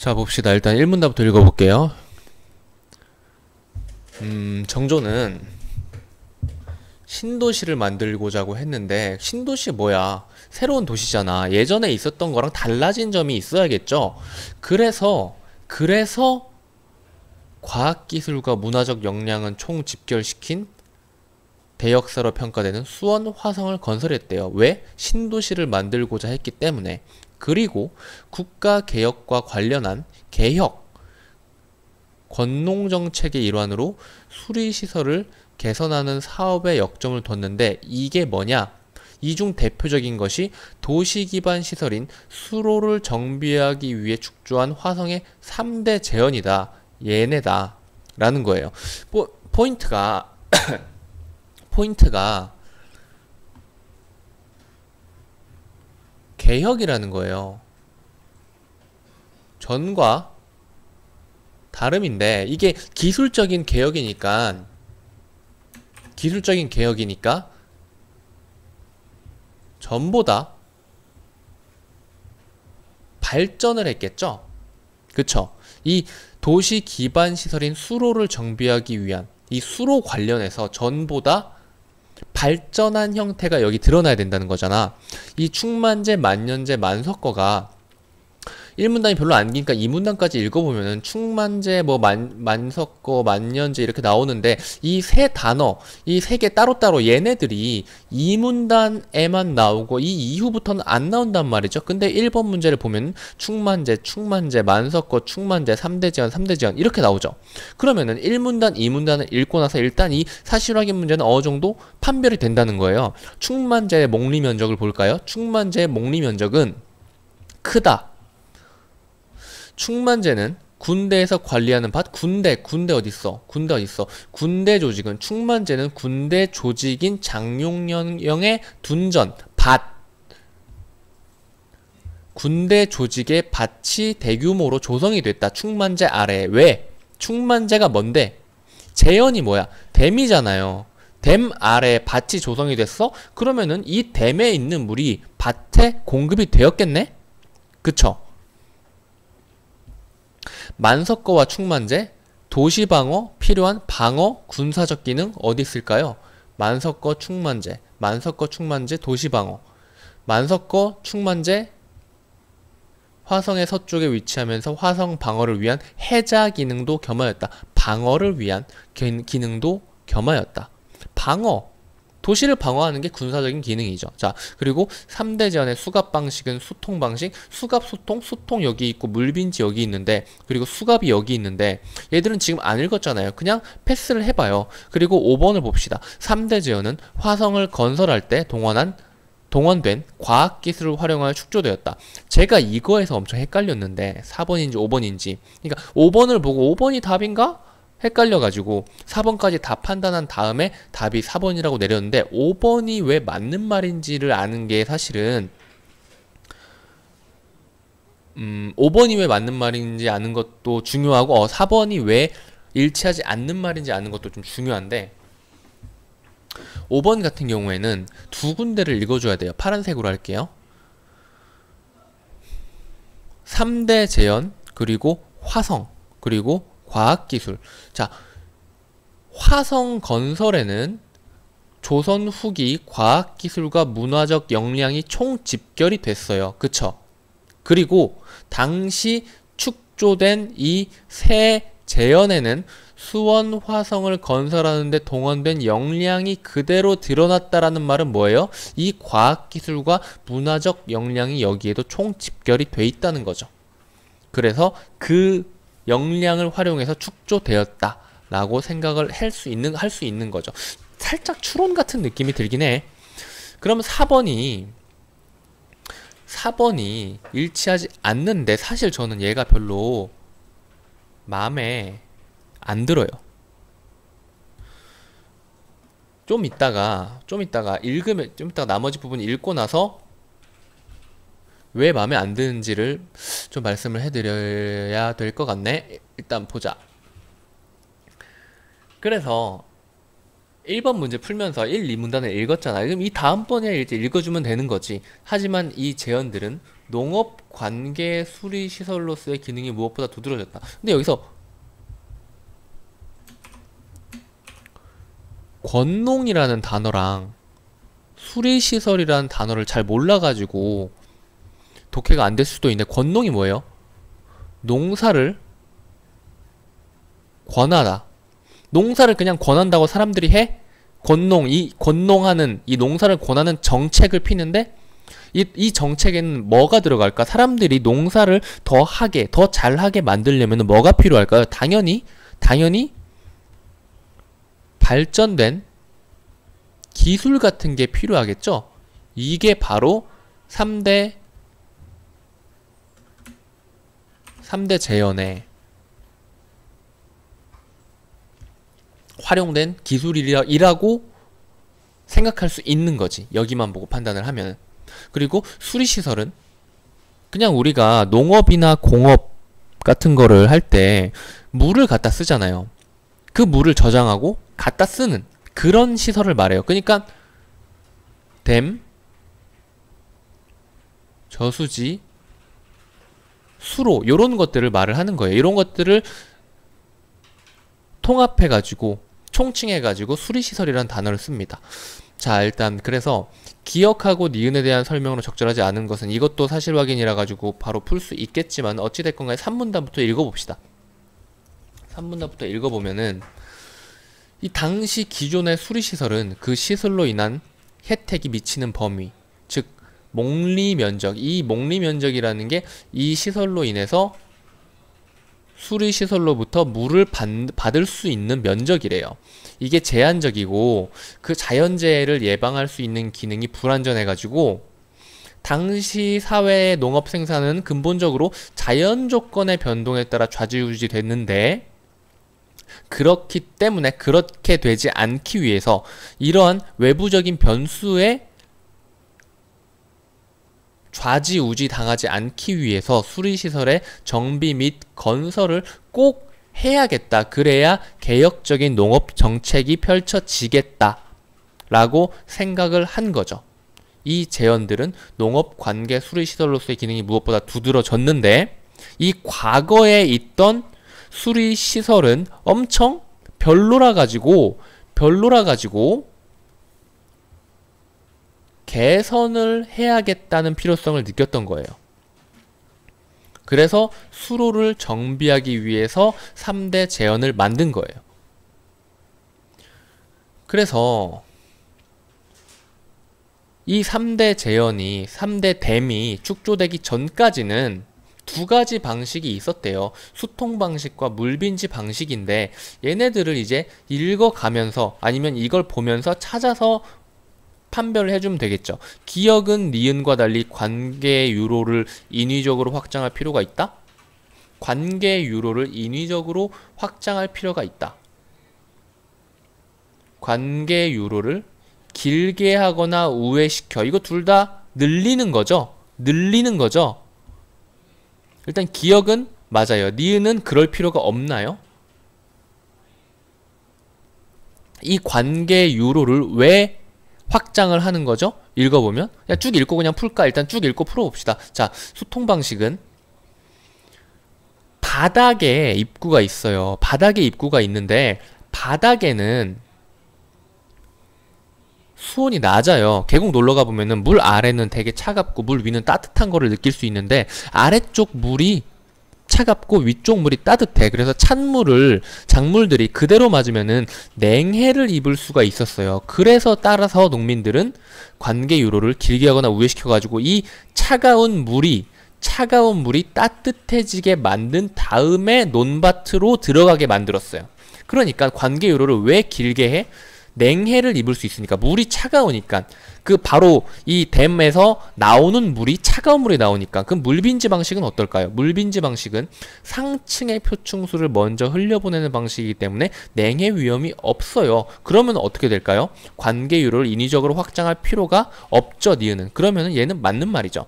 자, 봅시다. 일단 1문답부터 읽어볼게요. 정조는 신도시를 만들고자고 했는데, 신도시 뭐야? 새로운 도시잖아. 예전에 있었던 거랑 달라진 점이 있어야겠죠? 그래서 과학기술과 문화적 역량은 총집결시킨 대역사로 평가되는 수원 화성을 건설했대요. 왜? 신도시를 만들고자 했기 때문에. 그리고 국가개혁과 관련한 개혁, 권농정책의 일환으로 수리시설을 개선하는 사업에 역점을 뒀는데, 이게 뭐냐? 이 중 대표적인 것이 도시기반 시설인 수로를 정비하기 위해 축조한 화성의 3대 재현이다. 얘네다. 라는 거예요. 포인트가 개혁이라는 거예요. 전과 다름인데, 이게 기술적인 개혁이니까 전보다 발전을 했겠죠? 그쵸? 이 도시 기반 시설인 수로를 정비하기 위한 이 수로 관련해서 전보다 발전한 형태가 여기 드러나야 된다는 거잖아. 이 충만제, 만년제, 만석거가 1문단이 별로 안 기니까 2문단까지 읽어보면은 충만제, 만석거, 만년제 이렇게 나오는데, 이 세 단어, 이 세 개 따로따로 얘네들이 2문단에만 나오고 이 이후부터는 안 나온단 말이죠. 근데 1번 문제를 보면 충만제, 만석거, 충만제, 3대 제한, 3대 제한 이렇게 나오죠. 그러면은 1문단, 2문단을 읽고 나서 일단 이 사실 확인 문제는 어느 정도 판별이 된다는 거예요. 충만제의 목리 면적을 볼까요? 충만제의 목리 면적은 크다. 충만제는 군대에서 관리하는 밭. 군대 어딨어? 군대 조직은, 충만제는 군대 조직인 장용령의 둔전, 밭. 군대 조직의 밭이 대규모로 조성이 됐다. 충만제 아래에. 왜? 충만제가 뭔데? 재현이 뭐야? 댐이잖아요. 댐 아래에 밭이 조성이 됐어? 그러면은 이 댐에 있는 물이 밭에 공급이 되었겠네? 그쵸? 만석거와 충만제, 도시방어, 필요한 방어, 군사적 기능 어디 있을까요? 만석거, 충만제, 도시방어. 만석거, 충만제, 화성의 서쪽에 위치하면서 화성 방어를 위한 해자 기능도 겸하였다. 방어를 위한 기능도 겸하였다. 방어. 도시를 방어하는 게 군사적인 기능이죠. 자, 그리고 3대 제한의 수갑 방식은 수통 방식, 수통 여기 있고 물빈지 여기 있는데, 그리고 수갑이 여기 있는데, 얘들은 지금 안 읽었잖아요. 그냥 패스를 해봐요. 그리고 5번을 봅시다. 3대 제한은 화성을 건설할 때 동원된 과학기술을 활용하여 축조되었다. 제가 이거에서 엄청 헷갈렸는데 4번인지 5번인지, 그러니까 5번을 보고 5번이 답인가? 헷갈려가지고 4번까지 다 판단한 다음에 답이 4번이라고 내렸는데, 5번이 왜 맞는 말인지를 아는 게 사실은 5번이 왜 맞는 말인지 아는 것도 중요하고, 4번이 왜 일치하지 않는 말인지 아는 것도 좀 중요한데, 5번 같은 경우에는 두 군데를 읽어줘야 돼요. 파란색으로 할게요. 3대 재현, 그리고 화성, 그리고 과학기술. 자, 화성 건설에는 조선 후기 과학기술과 문화적 역량이 총집결이 됐어요. 그쵸? 그리고 당시 축조된 이 새 재현에는 수원 화성을 건설하는데 동원된 역량이 그대로 드러났다라는 말은 뭐예요? 이 과학기술과 문화적 역량이 여기에도 총집결이 돼 있다는 거죠. 그래서 그 역량을 활용해서 축조되었다 라고 생각을 할 수 있는 거죠. 살짝 추론 같은 느낌이 들긴 해. 그럼 4번이 일치하지 않는데, 사실 저는 얘가 별로 마음에 안 들어요. 좀 이따가 나머지 부분 읽고 나서 왜 마음에 안 드는지를 좀 말씀을 해드려야 될 것 같네. 일단 보자. 그래서 1번 문제 풀면서 1, 2문단을 읽었잖아. 그럼 이 다음번에 이제 읽어주면 되는 거지. 하지만 이 제언들은 농업 관계 수리 시설로서의 기능이 무엇보다 두드러졌다. 근데 여기서 권농이라는 단어랑 수리시설이라는 단어를 잘 몰라가지고 독해가 안 될 수도 있는데, 권농이 뭐예요? 농사를 권하다. 농사를 그냥 권한다고 사람들이 해? 권농하는 이 농사를 권하는 정책을 피는데, 이 정책에는 뭐가 들어갈까? 사람들이 농사를 더 하게, 더 잘하게 만들려면 뭐가 필요할까요? 당연히 발전된 기술 같은 게 필요하겠죠? 이게 바로 3대 제연에 활용된 기술이라고 생각할 수 있는 거지. 여기만 보고 판단을 하면. 그리고 수리시설은 그냥 우리가 농업이나 공업 같은 거를 할 때 물을 갖다 쓰잖아요. 그 물을 저장하고 갖다 쓰는 그런 시설을 말해요. 그러니까 댐, 저수지, 수로 요런 것들을 말을 하는 거예요. 이런 것들을 통합해가지고 총칭해가지고 수리시설이라는 단어를 씁니다. 자, 일단 그래서 기억하고 니은에 대한 설명으로 적절하지 않은 것은, 이것도 사실 확인이라 가지고 바로 풀 수 있겠지만 어찌됐건 간에 3문단부터 읽어봅시다. 3문단부터 읽어보면은 이 당시 기존의 수리시설은 그 시설로 인한 혜택이 미치는 범위, 즉 목리면적, 이 목리면적이라는 게 이 시설로 인해서 수리시설로부터 물을 받을 수 있는 면적이래요. 이게 제한적이고 그 자연재해를 예방할 수 있는 기능이 불완전해가지고 당시 사회의 농업 생산은 근본적으로 자연 조건의 변동에 따라 좌지우지 됐는데, 그렇기 때문에 그렇게 되지 않기 위해서 이러한 외부적인 변수에 좌지우지 당하지 않기 위해서 수리시설의 정비 및 건설을 꼭 해야겠다. 그래야 개혁적인 농업 정책이 펼쳐지겠다 라고 생각을 한 거죠. 이 제언들은 농업 관계 수리시설로서의 기능이 무엇보다 두드러졌는데, 이 과거에 있던 수리시설은 엄청 별로라 가지고 개선을 해야겠다는 필요성을 느꼈던 거예요. 그래서 수로를 정비하기 위해서 3대 제언을 만든 거예요. 그래서 이 3대 제언이, 3대 댐이 축조되기 전까지는 두 가지 방식이 있었대요. 수통 방식과 물빈지 방식인데, 얘네들을 이제 읽어가면서 아니면 이걸 보면서 찾아서 판별을 해주면 되겠죠. 기억은 니은과 달리 관계 유로를 인위적으로 확장할 필요가 있다? 관계 유로를 인위적으로 확장할 필요가 있다. 관계 유로를 길게 하거나 우회시켜. 이거 둘 다 늘리는 거죠. 일단 기억은 맞아요. 니은은 그럴 필요가 없나요? 이 관계 유로를 왜 확장을 하는 거죠? 읽어보면 그냥 쭉 읽고 그냥 풀까? 일단 쭉 읽고 풀어봅시다. 자, 수통 방식은 바닥에 입구가 있어요. 바닥에 입구가 있는데 바닥에는 수온이 낮아요. 계곡 놀러가 보면은 물 아래는 되게 차갑고 물 위는 따뜻한 거를 느낄 수 있는데, 아래쪽 물이 차갑고 위쪽 물이 따뜻해. 그래서 찬물을 작물들이 그대로 맞으면은 냉해를 입을 수가 있었어요. 그래서 따라서 농민들은 관계 유로를 길게 하거나 우회시켜 가지고 이 차가운 물이 따뜻해지게 만든 다음에 논밭으로 들어가게 만들었어요. 그러니까 관계 유로를 왜 길게 해? 냉해를 입을 수 있으니까. 물이 차가우니까. 그 바로 이 댐에서 나오는 물이 차가운 물이 나오니까. 그럼 물빈지 방식은 어떨까요? 물빈지 방식은 상층의 표층수를 먼저 흘려보내는 방식이기 때문에 냉해 위험이 없어요. 그러면 어떻게 될까요? 관계 유로를 인위적으로 확장할 필요가 없죠, 니은은. 그러면 얘는 맞는 말이죠.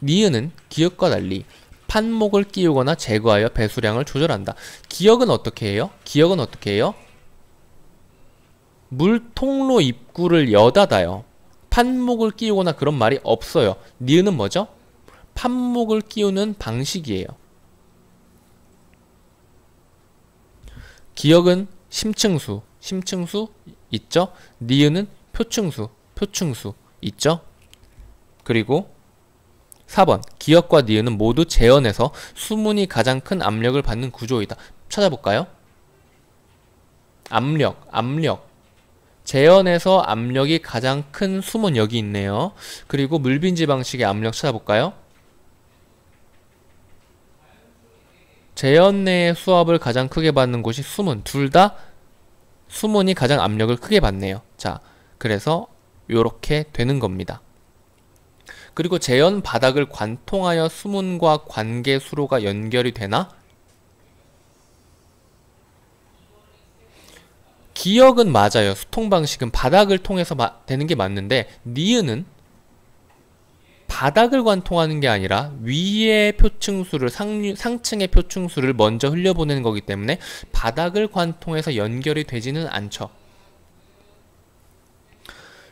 니은은 기억과 달리 판목을 끼우거나 제거하여 배수량을 조절한다. 기억은 어떻게 해요? 물통로 입구를 여닫아요. 판목을 끼우거나 그런 말이 없어요. 니은은 뭐죠? 판목을 끼우는 방식이에요. 기역은 심층수, 심층수 있죠? 니은은 표층수, 표층수 있죠? 그리고 4번 기역과 니은은 모두 재현에서 수문이 가장 큰 압력을 받는 구조이다. 찾아볼까요? 압력. 재현에서 압력이 가장 큰 수문 여기 있네요. 그리고 물빈지 방식의 압력 찾아볼까요? 재현 내의 수압을 가장 크게 받는 곳이 수문. 둘 다 수문이 가장 압력을 크게 받네요. 자, 그래서 요렇게 되는 겁니다. 그리고 재현 바닥을 관통하여 수문과 관계 수로가 연결이 되나? 기역은 맞아요. 수통 방식은 바닥을 통해서 되는 게 맞는데, 니은은 바닥을 관통하는 게 아니라 위의 표층수를 상층의 표층수를 먼저 흘려보내는 거기 때문에 바닥을 관통해서 연결이 되지는 않죠.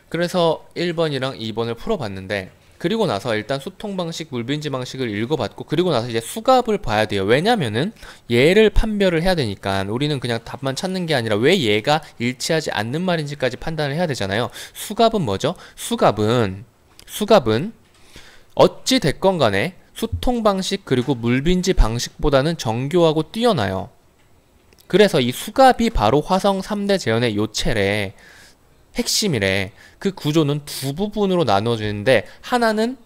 그래서 1번이랑 2번을 풀어봤는데, 그리고 나서 일단 수통 방식, 물빈지 방식을 읽어봤고, 그리고 나서 이제 수갑을 봐야 돼요. 왜냐면은 얘를 판별을 해야 되니까 우리는 그냥 답만 찾는 게 아니라 왜 얘가 일치하지 않는 말인지까지 판단을 해야 되잖아요. 수갑은 뭐죠? 수갑은 어찌 됐건 간에 수통 방식 그리고 물빈지 방식보다는 정교하고 뛰어나요. 그래서 이 수갑이 바로 화성 3대 재현의 요체래. 핵심이래. 그 구조는 두 부분으로 나눠지는데, 하나는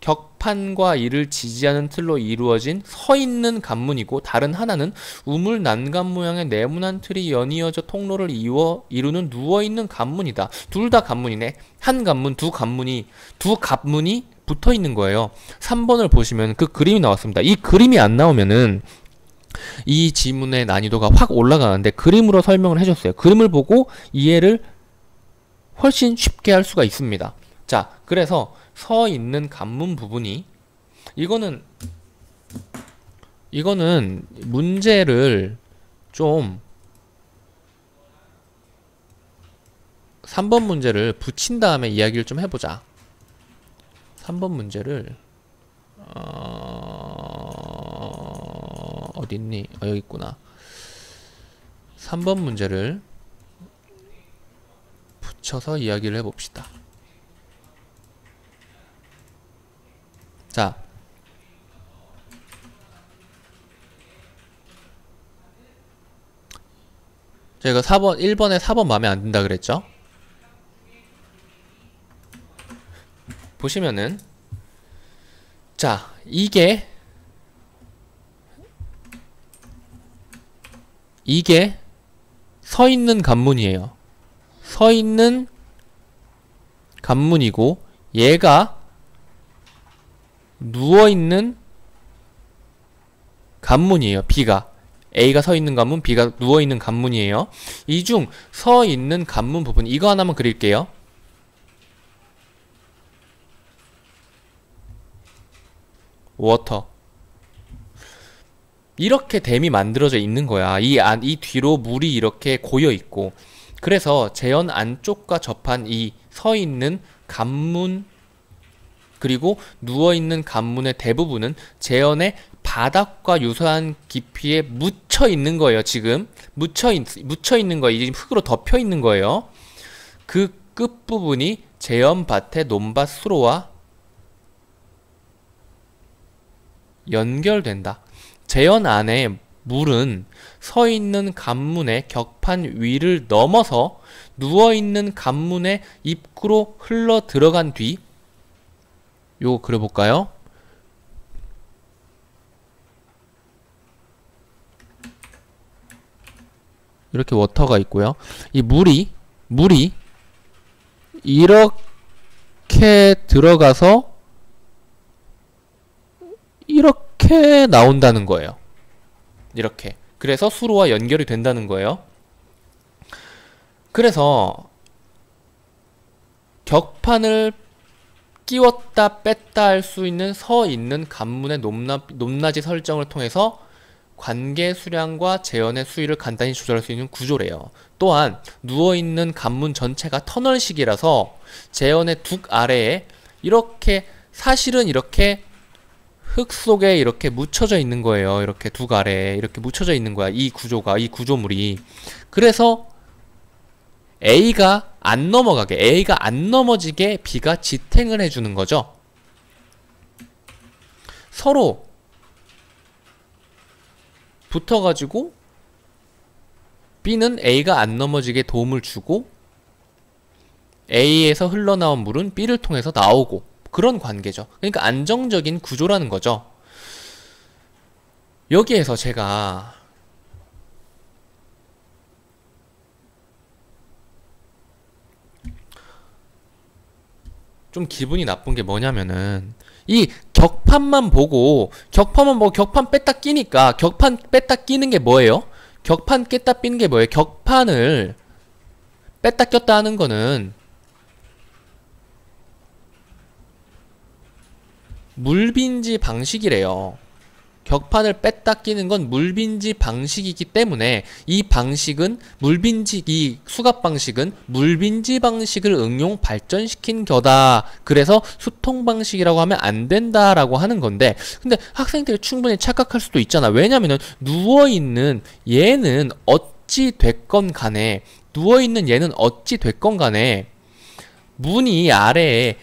격판과 이를 지지하는 틀로 이루어진 서있는 관문이고, 다른 하나는 우물 난간 모양의 네모난 틀이 연이어져 통로를 이루는 누워있는 관문이다. 둘 다 관문이네. 한 관문, 두 관문이 붙어있는 거예요. 3번을 보시면 그 그림이 나왔습니다. 이 그림이 안 나오면은 이 지문의 난이도가 확 올라가는데, 그림으로 설명을 해줬어요. 그림을 보고 이해를 훨씬 쉽게 할 수가 있습니다. 자, 그래서 서 있는 관문 부분이, 이거는 문제를 좀 3번 문제를 붙인 다음에 이야기를 좀 해보자. 3번 문제를 어딨니? 여기 있구나. 3번 문제를 붙여서 이야기를 해봅시다. 자, 저희가 1번에 4번 마음에 안 든다 그랬죠? 보시면은, 자, 이게 서 있는 관문이에요. 서 있는 관문이고, 얘가 누워 있는 관문이에요. B가 A가 서 있는 관문, B가 누워 있는 관문이에요. 이 중 서 있는 관문 부분, 이거 하나만 그릴게요. 워터. 이렇게 댐이 만들어져 있는 거야. 이 뒤로 물이 이렇게 고여 있고, 그래서 재현 안쪽과 접한 이 서 있는 관문 그리고 누워 있는 관문의 대부분은 재현의 바닥과 유사한 깊이에 묻혀 있는 거예요. 지금 묻혀 있는 거예요. 이제 흙으로 덮여 있는 거예요. 그 끝부분이 재현 밭의 논밭 수로와 연결된다. 재현 안에 물은 서 있는 관문의 격판 위를 넘어서 누워 있는 관문의 입구로 흘러 들어간 뒤, 요거 그려볼까요? 이렇게 워터가 있고요. 이 물이 이렇게 들어가서 이렇게 나온다는 거예요. 이렇게. 그래서 수로와 연결이 된다는 거예요. 그래서 격판을 끼웠다 뺐다 할 수 있는 서 있는 관문의 높낮이 설정을 통해서 관계 수량과 재현의 수위를 간단히 조절할 수 있는 구조래요. 또한 누워있는 관문 전체가 터널식이라서 재현의 둑 아래에 이렇게 사실은 이렇게 흙 속에 이렇게 묻혀져 있는 거예요. 이렇게 둑 아래에 이렇게 묻혀져 있는 거야. 이 구조가, 이 구조물이. 그래서 A가 안 넘어가게, A가 안 넘어지게 B가 지탱을 해주는 거죠. 서로 붙어가지고 B는 A가 안 넘어지게 도움을 주고 A에서 흘러나온 물은 B를 통해서 나오고 그런 관계죠. 그러니까 안정적인 구조라는 거죠. 여기에서 제가 좀 기분이 나쁜 게 뭐냐면은 이 격판만 보고 격판 뺐다 끼니까 격판 뺐다 끼는 게 뭐예요? 격판 깼다 삐는 게 뭐예요? 격판을 뺐다 꼈다 하는 거는 물빈지 방식이래요. 격판을 뺐다 끼는 건 물빈지 방식이기 때문에 이 방식은 이 수갑 방식은 물빈지 방식을 응용 발전시킨 거다. 그래서 수통 방식이라고 하면 안 된다라고 하는 건데, 근데 학생들이 충분히 착각할 수도 있잖아. 왜냐면은 누워있는 얘는 어찌 됐건 간에 문이 아래에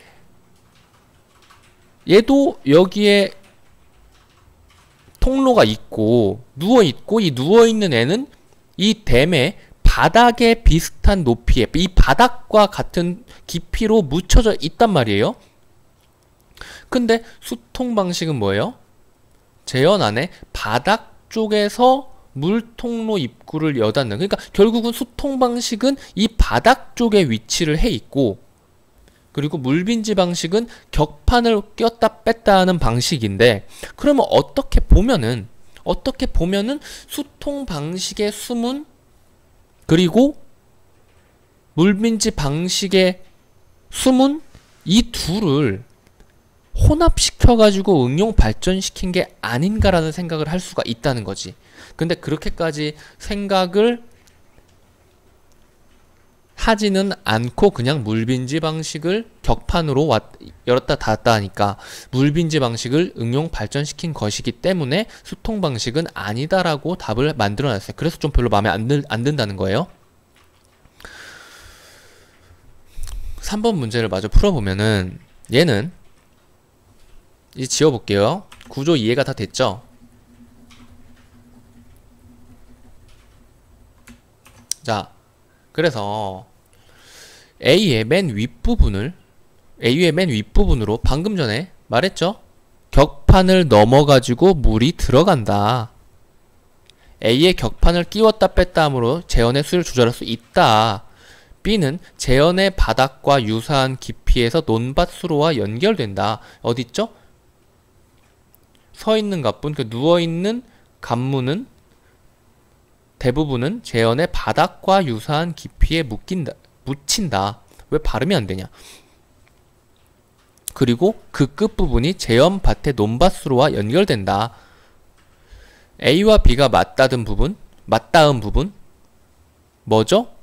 얘도 여기에 통로가 있고 누워있고 이 누워있는 애는 이 댐의 바닥에 비슷한 높이에 이 바닥과 같은 깊이로 묻혀져 있단 말이에요. 근데 수통 방식은 뭐예요? 재현 안에 바닥 쪽에서 물통로 입구를 여닫는, 그러니까 결국은 수통 방식은 이 바닥 쪽에 위치를 해 있고, 그리고 물빈지 방식은 격판을 꼈다 뺐다 하는 방식인데, 그러면 어떻게 보면은 수통 방식의 수문 그리고 물빈지 방식의 수문 이 둘을 혼합시켜가지고 응용 발전시킨 게 아닌가라는 생각을 할 수가 있다는 거지. 근데 그렇게까지 생각을 하지는 않고 그냥 물빈지 방식을 격판으로 열었다 닫았다 하니까 물빈지 방식을 응용 발전시킨 것이기 때문에 수통 방식은 아니다라고 답을 만들어놨어요. 그래서 좀 별로 마음에 안 든다는 거예요. 3번 문제를 마저 풀어보면은 얘는 이제 지워볼게요. 구조 이해가 다 됐죠? 자, 그래서 A의 맨 윗부분으로 방금 전에 말했죠? 격판을 넘어가지고 물이 들어간다. A의 격판을 끼웠다 뺐다 함으로 재현의 수를 조절할 수 있다. B는 재현의 바닥과 유사한 깊이에서 논밭수로와 연결된다. 어딨죠? 서있는 갑분, 그 누워있는 갑문은 대부분은 재현의 바닥과 유사한 깊이에 묻힌다. 왜 발음이 안 되냐? 그리고 그 끝부분이 재현밭의 논밭수로와 연결된다. A와 B가 맞닿은 부분 뭐죠?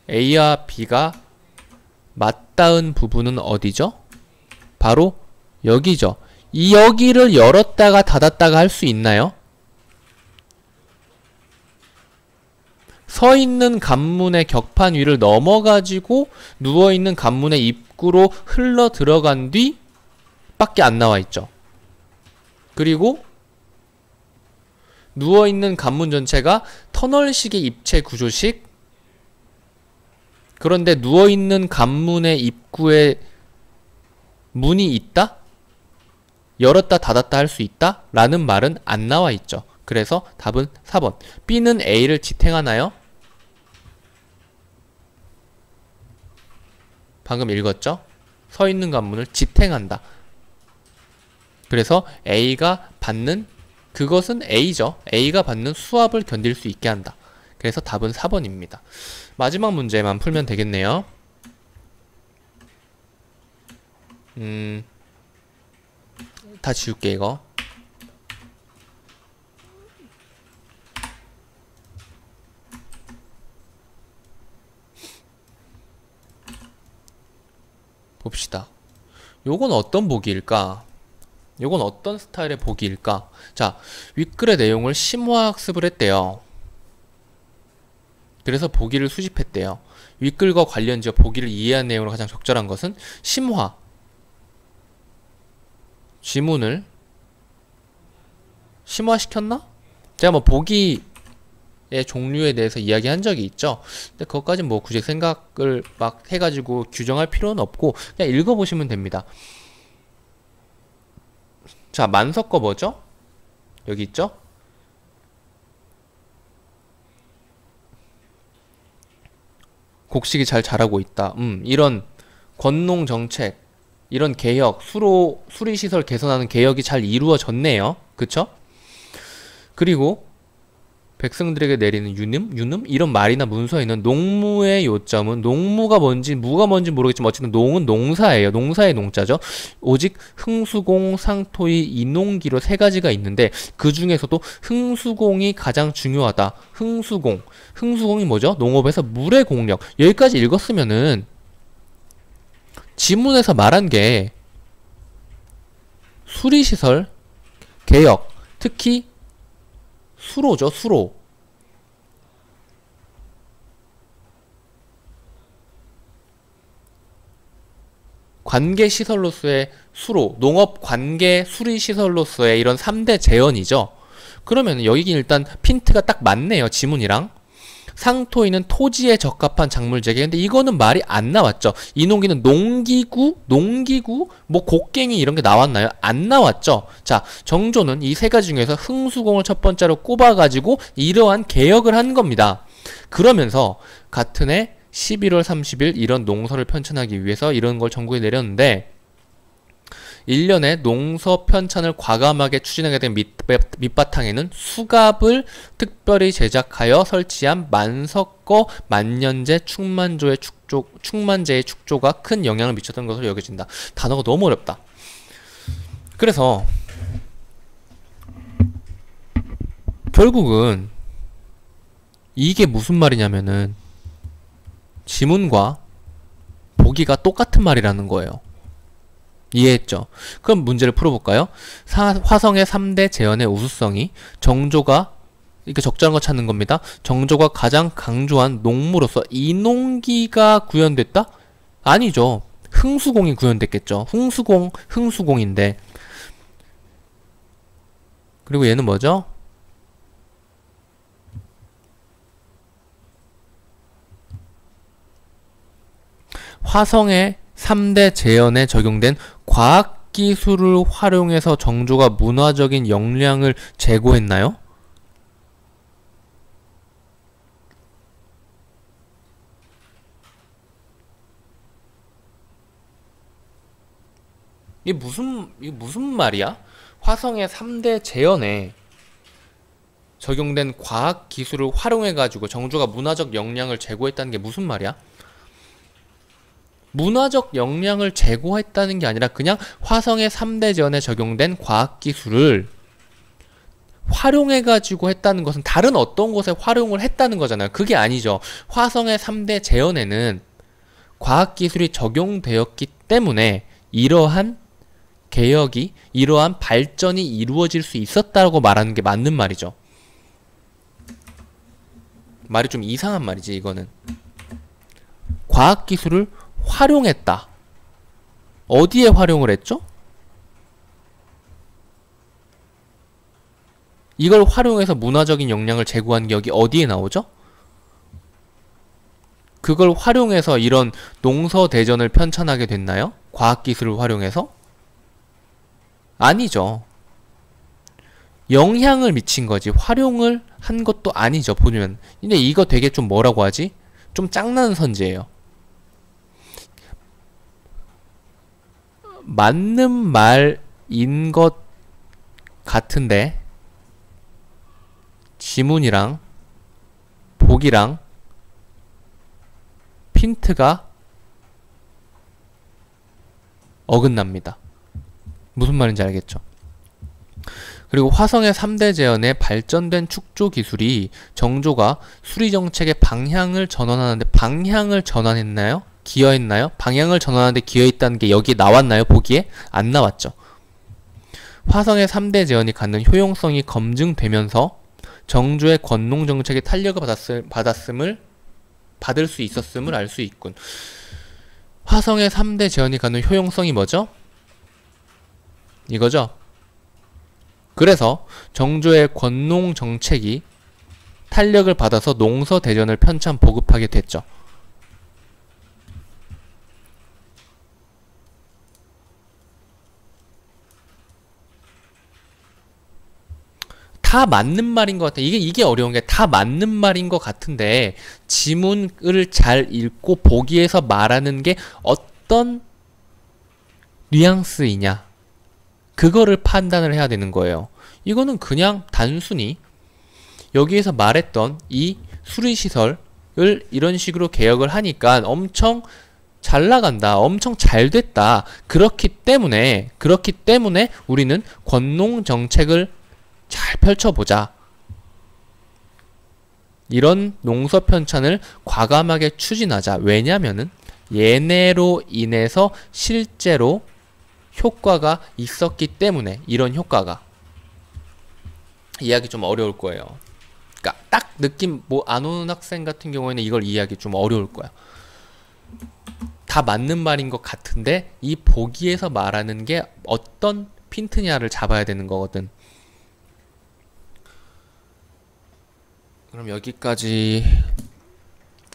A와 B가 맞닿은 부분은 어디죠? 바로 여기죠. 이 여기를 열었다가 닫았다가 할 수 있나요? 서있는 관문의 격판 위를 넘어가지고 누워있는 관문의 입구로 흘러 들어간 뒤 밖에 안 나와있죠. 그리고 누워있는 관문 전체가 터널식의 입체 구조식. 그런데 누워있는 관문의 입구에 문이 있다? 열었다 닫았다 할 수 있다? 라는 말은 안 나와있죠. 그래서 답은 4번. B는 A를 지탱하나요? 방금 읽었죠? 서있는 관문을 지탱한다. 그래서 A가 받는, 그것은 A죠. A가 받는 수압을 견딜 수 있게 한다. 그래서 답은 4번입니다. 마지막 문제만 풀면 되겠네요. 다 지울게 이거. 요건 어떤 보기일까? 요건 어떤 스타일의 보기일까? 자, 윗글의 내용을 심화학습을 했대요. 그래서 보기를 수집했대요. 윗글과 관련지어 보기를 이해한 내용으로 가장 적절한 것은 심화. 지문을 심화시켰나? 제가 뭐 보기의 종류에 대해서 이야기한 적이 있죠. 근데 그것까지 뭐 굳이 생각을 막 해가지고 규정할 필요는 없고 그냥 읽어보시면 됩니다. 자, 만석거 뭐죠? 여기 있죠? 곡식이 잘 자라고 있다. 이런 권농 정책, 이런 개혁, 수리시설 개선하는 개혁이 잘 이루어졌네요. 그쵸? 그리고 백성들에게 내리는 유능? 이런 말이나 문서에 있는 농무의 요점은 농무가 뭔지 무가 뭔지 모르겠지만 어쨌든 농은 농사예요. 농사의 농자죠. 오직 흥수공, 상토의, 인농기로 세 가지가 있는데 그 중에서도 흥수공이 가장 중요하다. 흥수공이 뭐죠? 농업에서 물의 공력. 여기까지 읽었으면은 지문에서 말한 게 수리시설, 개혁, 특히 수로죠, 수로. 관계시설로서의 수로, 농업 관계 수리시설로서의 이런 3대 재현이죠. 그러면 여기 일단 핀트가 딱 맞네요, 지문이랑. 상토인은 토지에 적합한 작물 재개. 근데 이거는 말이 안 나왔죠. 이농기는 농기구, 뭐 곡괭이 이런 게 나왔나요? 안 나왔죠. 자, 정조는 이 세 가지 중에서 흥수공을 첫 번째로 꼽아가지고 이러한 개혁을 한 겁니다. 그러면서 같은 해 11월 30일 이런 농서를 편찬하기 위해서 이런 걸 전국에 내렸는데 1년에 농서 편찬을 과감하게 추진하게 된 밑바탕에는 수갑을 특별히 제작하여 설치한 만석거 만년제 충만제의 축조가 큰 영향을 미쳤던 것으로 여겨진다. 단어가 너무 어렵다. 그래서 결국은 이게 무슨 말이냐면은 지문과 보기가 똑같은 말이라는 거예요. 이해했죠? 그럼 문제를 풀어볼까요? 화성의 3대 재현의 우수성이 정조가 이렇게 적절한 거 찾는 겁니다. 정조가 가장 강조한 농무로서 인농기가 구현됐다? 아니죠. 흥수공이 구현됐겠죠. 흥수공인데. 그리고 얘는 뭐죠? 화성의 3대 재현에 적용된 과학기술을 활용해서 정조가 문화적인 역량을 제고했나요? 이게 무슨 말이야? 화성의 3대 재현에 적용된 과학기술을 활용해가지고 정조가 문화적 역량을 제고했다는 게 무슨 말이야? 문화적 역량을 제고했다는 게 아니라 그냥 화성의 3대 재현에 적용된 과학기술을 활용해가지고 했다는 것은 다른 어떤 곳에 활용을 했다는 거잖아요. 그게 아니죠. 화성의 3대 재현에는 과학기술이 적용되었기 때문에 이러한 개혁이, 이러한 발전이 이루어질 수 있었다고 말하는 게 맞는 말이죠. 말이 좀 이상한 말이지, 이거는. 과학기술을 활용했다. 어디에 활용을 했죠? 이걸 활용해서 문화적인 역량을 제고한 게 여기 어디에 나오죠? 그걸 활용해서 이런 농서대전을 편찬하게 됐나요? 과학기술을 활용해서? 아니죠. 영향을 미친 거지. 활용을 한 것도 아니죠, 보면. 근데 이거 되게 좀 뭐라고 하지? 좀 짱나는 선지예요. 맞는 말인 것 같은데 지문이랑 보기랑 핀트가 어긋납니다. 무슨 말인지 알겠죠? 그리고 화성의 3대 재현에 발전된 축조 기술이 정조가 수리정책의 방향을 전환하는데 방향을 전환했나요? 기여했나요? 방향을 전환하는데 기여했다는 게 여기 나왔나요? 보기에? 안 나왔죠. 화성의 3대 재현이 갖는 효용성이 검증되면서 정주의 권농 정책에 탄력을 받을 수 있었음을 알 수 있군. 화성의 3대 재현이 갖는 효용성이 뭐죠? 이거죠. 그래서 정조의 권농 정책이 탄력을 받아서 농서대전을 편찬 보급하게 됐죠. 다 맞는 말인 것 같아. 이게 어려운 게 다 맞는 말인 것 같은데 지문을 잘 읽고 보기에서 말하는 게 어떤 뉘앙스이냐, 그거를 판단을 해야 되는 거예요. 이거는 그냥 단순히 여기에서 말했던 이 수리시설을 이런 식으로 개혁을 하니까 엄청 잘 나간다, 엄청 잘 됐다, 그렇기 때문에 우리는 권농 정책을 잘 펼쳐보자, 이런 농서 편찬을 과감하게 추진하자. 왜냐면은 얘네로 인해서 실제로 효과가 있었기 때문에. 이런 효과가. 이해하기 좀 어려울 거예요. 그러니까 딱 느낌 뭐 안 오는 학생 같은 경우에는 이걸 이해하기 좀 어려울 거야. 다 맞는 말인 것 같은데 이 보기에서 말하는 게 어떤 핀트냐를 잡아야 되는 거거든. 그럼 여기까지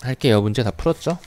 할게요. 문제 다 풀었죠?